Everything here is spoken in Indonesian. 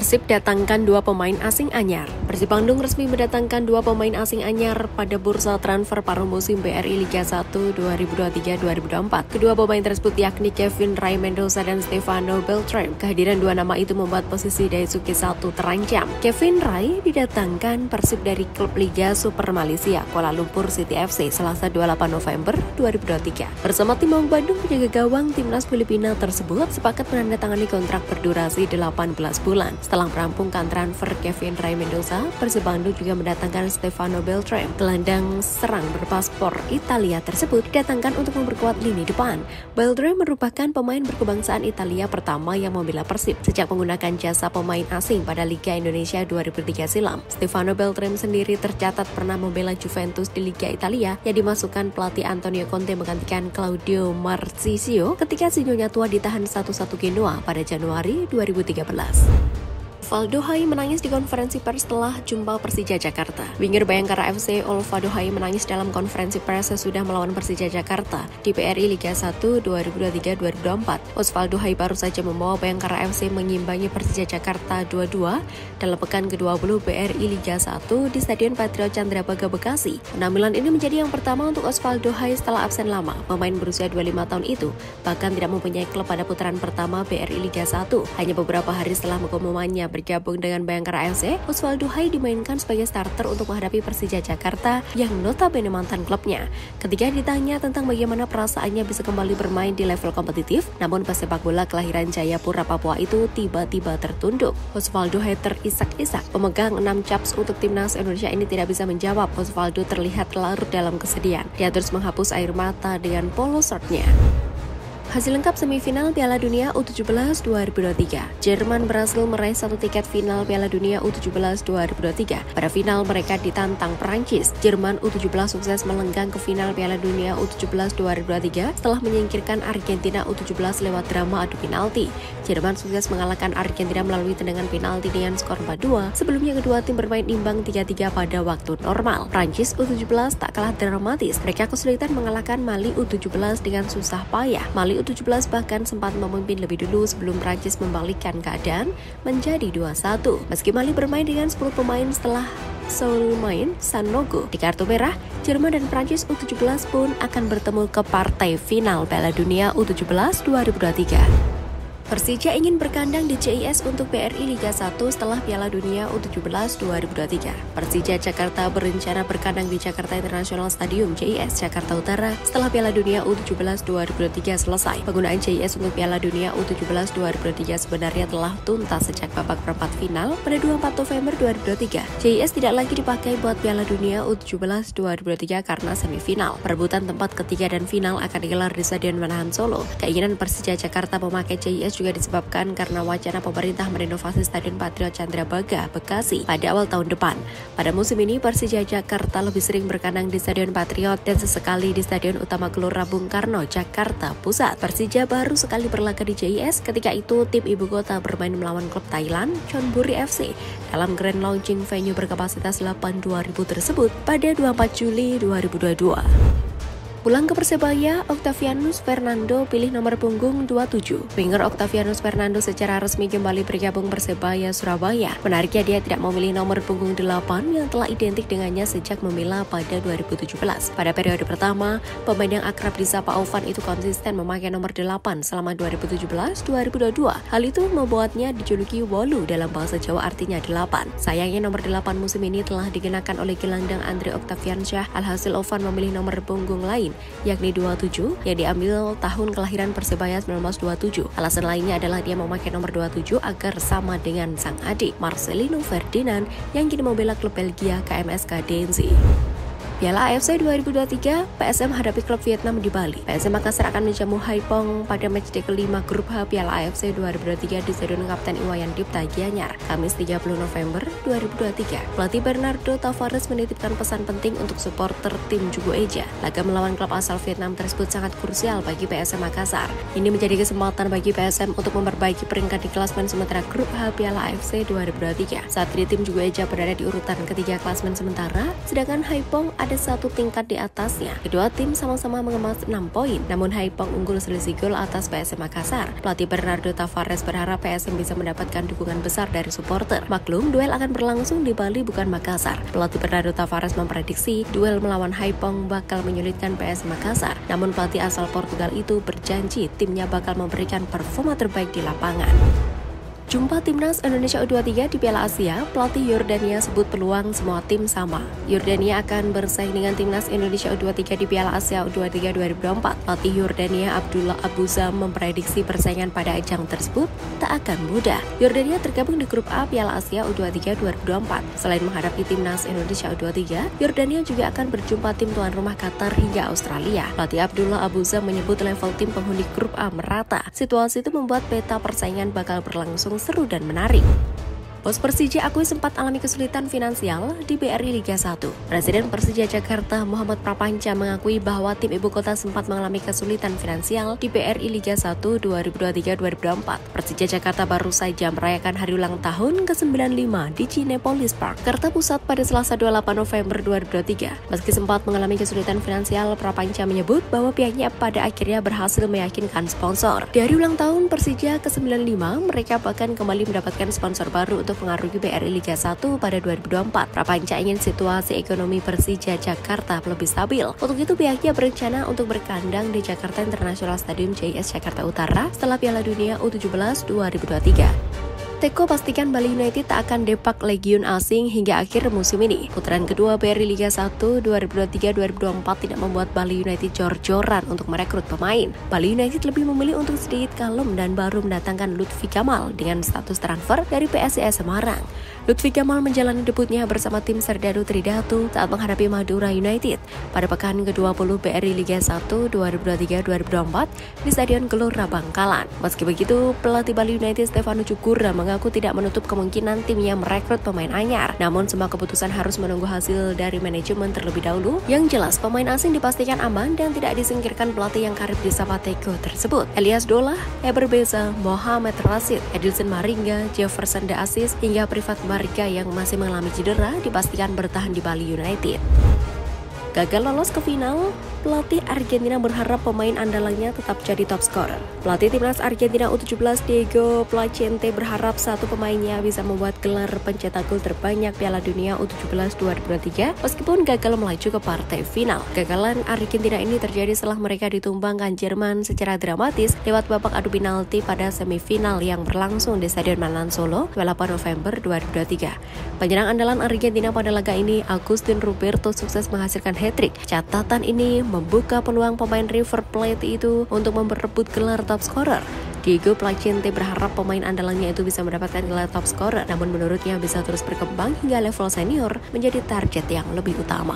Persib datangkan 2 pemain asing anyar. Persib Bandung resmi mendatangkan 2 pemain asing anyar pada bursa transfer paruh musim BRI Liga 1 2023-2024. Kedua pemain tersebut yakni Kevin Ray Mendoza dan Stefano Beltrame. Kehadiran dua nama itu membuat posisi Daisuke 1 terancam. Kevin Ray didatangkan Persib dari klub Liga Super Malaysia, Kuala Lumpur City FC, Selasa 28 November 2023. Bersama tim Maung Bandung, penjaga gawang timnas Filipina tersebut sepakat menandatangani kontrak berdurasi 18 bulan. Setelah merampungkan transfer Kevin Ray Mendoza, Persib Bandung juga mendatangkan Stefano Beltrame. Gelandang serang berpaspor Italia tersebut didatangkan untuk memperkuat lini depan. Beltrame merupakan pemain berkebangsaan Italia pertama yang membela Persib sejak menggunakan jasa pemain asing pada Liga Indonesia 2003 silam. Stefano Beltrame sendiri tercatat pernah membela Juventus di Liga Italia yang dimasukkan pelatih Antonio Conte menggantikan Claudio Marchisio ketika sinyonya tua ditahan 1-1 Genoa pada Januari 2013. Osvaldo Hai menangis di konferensi pers setelah jumpa Persija Jakarta. Winger Bayangkara FC Osvaldo Hai menangis dalam konferensi pers sesudah melawan Persija Jakarta di BRI Liga 1 2023-2024. Osvaldo Hai baru saja membawa Bayangkara FC mengimbangi Persija Jakarta 2-2 dalam pekan ke-20 BRI Liga 1 di Stadion Patriot Candrabaga Bekasi. Penampilan ini menjadi yang pertama untuk Osvaldo Hai setelah absen lama. Pemain berusia 25 tahun itu bahkan tidak mempunyai klub pada putaran pertama BRI Liga 1. Hanya beberapa hari setelah pengumumannya bergabung dengan Bayangkara FC, Osvaldo Hai dimainkan sebagai starter untuk menghadapi Persija Jakarta yang notabene mantan klubnya. Ketika ditanya tentang bagaimana perasaannya bisa kembali bermain di level kompetitif, namun pesepak bola kelahiran Jayapura, Papua itu tiba-tiba tertunduk. Osvaldo Hai terisak-isak. Pemegang 6 caps untuk timnas Indonesia ini tidak bisa menjawab. Osvaldo terlihat larut dalam kesedihan. Dia terus menghapus air mata dengan polo shortnya. Hasil lengkap semifinal Piala Dunia U17 2023. Jerman berhasil meraih 1 tiket final Piala Dunia U17 2023. Pada final mereka ditantang Perancis. Jerman U17 sukses melenggang ke final Piala Dunia U17 2023 setelah menyingkirkan Argentina U17 lewat drama adu penalti. Jerman sukses mengalahkan Argentina melalui tendangan penalti dengan skor 4-2. Sebelumnya kedua tim bermain imbang 3-3 pada waktu normal. Prancis U17 tak kalah dramatis. Mereka kesulitan mengalahkan Mali U17 dengan susah payah. Mali U17 bahkan sempat memimpin lebih dulu sebelum Prancis membalikkan keadaan menjadi 2-1. Meski Mali bermain dengan 10 pemain setelah Souleymane Sanogo di kartu merah, Jerman dan Prancis U17 pun akan bertemu ke partai final Piala Dunia U17 2023. Persija ingin berkandang di CIS untuk BRI Liga 1 setelah Piala Dunia U17 2023. Persija Jakarta berencana berkandang di Jakarta International Stadium CIS Jakarta Utara setelah Piala Dunia U17 2023 selesai. Penggunaan CIS untuk Piala Dunia U17 2023 sebenarnya telah tuntas sejak babak perempat final pada 24 November 2023. CIS tidak lagi dipakai buat Piala Dunia U17 2023 karena semifinal. Perebutan tempat ketiga dan final akan digelar di Stadion Manahan Solo. Keinginan Persija Jakarta memakai CIS juga disebabkan karena wacana pemerintah merenovasi Stadion Patriot Candrabaga Bekasi pada awal tahun depan. Pada musim ini, Persija Jakarta lebih sering berkandang di Stadion Patriot dan sesekali di Stadion Utama Gelora Bung Karno, Jakarta Pusat. Persija baru sekali berlaga di JIS, ketika itu tim ibu kota bermain melawan klub Thailand, Chonburi FC, dalam grand launching venue berkapasitas 82.000 tersebut pada 24 Juli 2022. Pulang ke Persebaya, Octavianus Fernando pilih nomor punggung 27. Winger Octavianus Fernando secara resmi kembali bergabung Persebaya Surabaya. Menariknya dia tidak memilih nomor punggung 8 yang telah identik dengannya sejak membela pada 2017. Pada periode pertama, pemain yang akrab disapa Ovan itu konsisten memakai nomor 8 selama 2017-2022. Hal itu membuatnya dijuluki Wolu dalam bahasa Jawa artinya 8. Sayangnya nomor 8 musim ini telah dikenakan oleh gelandang Andre Octaviansyah. Alhasil Ovan memilih nomor punggung lain, yakni 27 yang diambil tahun kelahiran Persebaya 1927. Alasan lainnya adalah dia memakai nomor 27 agar sama dengan sang adik Marcelino Ferdinand yang kini membela klub Belgia KMSK Denzee. Piala AFC 2023, PSM hadapi klub Vietnam di Bali. PSM Makassar akan menjamu Haiphong pada matchday kelima grup H Piala AFC 2023 di Stadion Kapten Iwayan Dipta Gianyar, Kamis 30 November 2023. Pelatih Bernardo Tavares menitipkan pesan penting untuk supporter tim Jugo Eja. Laga melawan klub asal Vietnam tersebut sangat krusial bagi PSM Makassar. Ini menjadi kesempatan bagi PSM untuk memperbaiki peringkat di klasemen sementara grup H Piala AFC 2023. Saat ini tim Jugo Eja berada di urutan ketiga klasemen sementara, sedangkan Haiphong ada ada satu tingkat di atasnya. Kedua tim sama-sama mengemas 6 poin, namun Haipong unggul selisih gol atas PSM Makassar. Pelatih Bernardo Tavares berharap PSM bisa mendapatkan dukungan besar dari supporter. Maklum, duel akan berlangsung di Bali bukan Makassar. Pelatih Bernardo Tavares memprediksi duel melawan Haipong bakal menyulitkan PSM Makassar. Namun pelatih asal Portugal itu berjanji timnya bakal memberikan performa terbaik di lapangan. Jumpa Timnas Indonesia U23 di Piala Asia, pelatih Yordania sebut peluang semua tim sama. Yordania akan bersaing dengan Timnas Indonesia U23 di Piala Asia U23 2024. Pelatih Yordania Abdullah Abuzam memprediksi persaingan pada ajang tersebut tak akan mudah. Yordania tergabung di grup A Piala Asia U23 2024. Selain menghadapi Timnas Indonesia U23, Yordania juga akan berjumpa tim tuan rumah Qatar hingga Australia. Pelatih Abdullah Abuzam menyebut level tim penghuni grup A merata. Situasi itu membuat peta persaingan bakal berlangsung seru dan menarik. Bos Persija akui sempat alami kesulitan finansial di BRI Liga 1. Presiden Persija Jakarta Muhammad Prapanca mengakui bahwa tim ibu kota sempat mengalami kesulitan finansial di BRI Liga 1 2023-2024. Persija Jakarta baru saja merayakan hari ulang tahun ke-95 di Cinepolis Park, Jakarta Pusat pada Selasa 28 November 2023. Meski sempat mengalami kesulitan finansial, Prapanca menyebut bahwa pihaknya pada akhirnya berhasil meyakinkan sponsor. Di hari ulang tahun Persija ke-95, mereka bahkan kembali mendapatkan sponsor baru untuk mengaruhi BRI Liga 1 pada 2024. Prapanca ingin situasi ekonomi Persija Jakarta lebih stabil. Untuk itu pihaknya berencana untuk berkandang di Jakarta International Stadium JS Jakarta Utara setelah Piala Dunia U17 2023. Teko pastikan Bali United tak akan depak legiun asing hingga akhir musim ini. Putaran kedua BRI Liga 1 2023-2024 tidak membuat Bali United jor-joran untuk merekrut pemain. Bali United lebih memilih untuk sedikit kalem dan baru mendatangkan Lutfi Kamal dengan status transfer dari PSIS Semarang. Lutfi Kamal menjalani debutnya bersama tim Serdadu Tridatu saat menghadapi Madura United pada pekan ke-20 BRI Liga 1 2023-2024 di Stadion Gelora Bangkalan. Meski begitu, pelatih Bali United Stefano Cukura mengaku tidak menutup kemungkinan timnya merekrut pemain anyar. Namun semua keputusan harus menunggu hasil dari manajemen terlebih dahulu. Yang jelas, pemain asing dipastikan aman dan tidak disingkirkan pelatih yang karib disapa Teko tersebut. Elias Dolah, Eber Beza, Mohamed Rashid, Edilson Maringga, Jefferson De Aziz, hingga Privat Marga yang masih mengalami cedera dipastikan bertahan di Bali United. Gagal lolos ke final, pelatih Argentina berharap pemain andalannya tetap jadi top scorer. Pelatih timnas Argentina U17 Diego Placente berharap satu pemainnya bisa membuat gelar pencetak gol terbanyak Piala Dunia U17 2023 meskipun gagal melaju ke partai final. Gagalan Argentina ini terjadi setelah mereka ditumbangkan Jerman secara dramatis lewat babak adu penalti pada semifinal yang berlangsung di Stadion Malang Solo 8 November 2023. Penyerang andalan Argentina pada laga ini, Agustin Roberto, sukses menghasilkan hat-trick. Catatan ini membuka peluang pemain River Plate itu untuk memperebut gelar top scorer. Diego Placente berharap pemain andalannya itu bisa mendapatkan gelar top scorer, namun menurutnya bisa terus berkembang hingga level senior menjadi target yang lebih utama.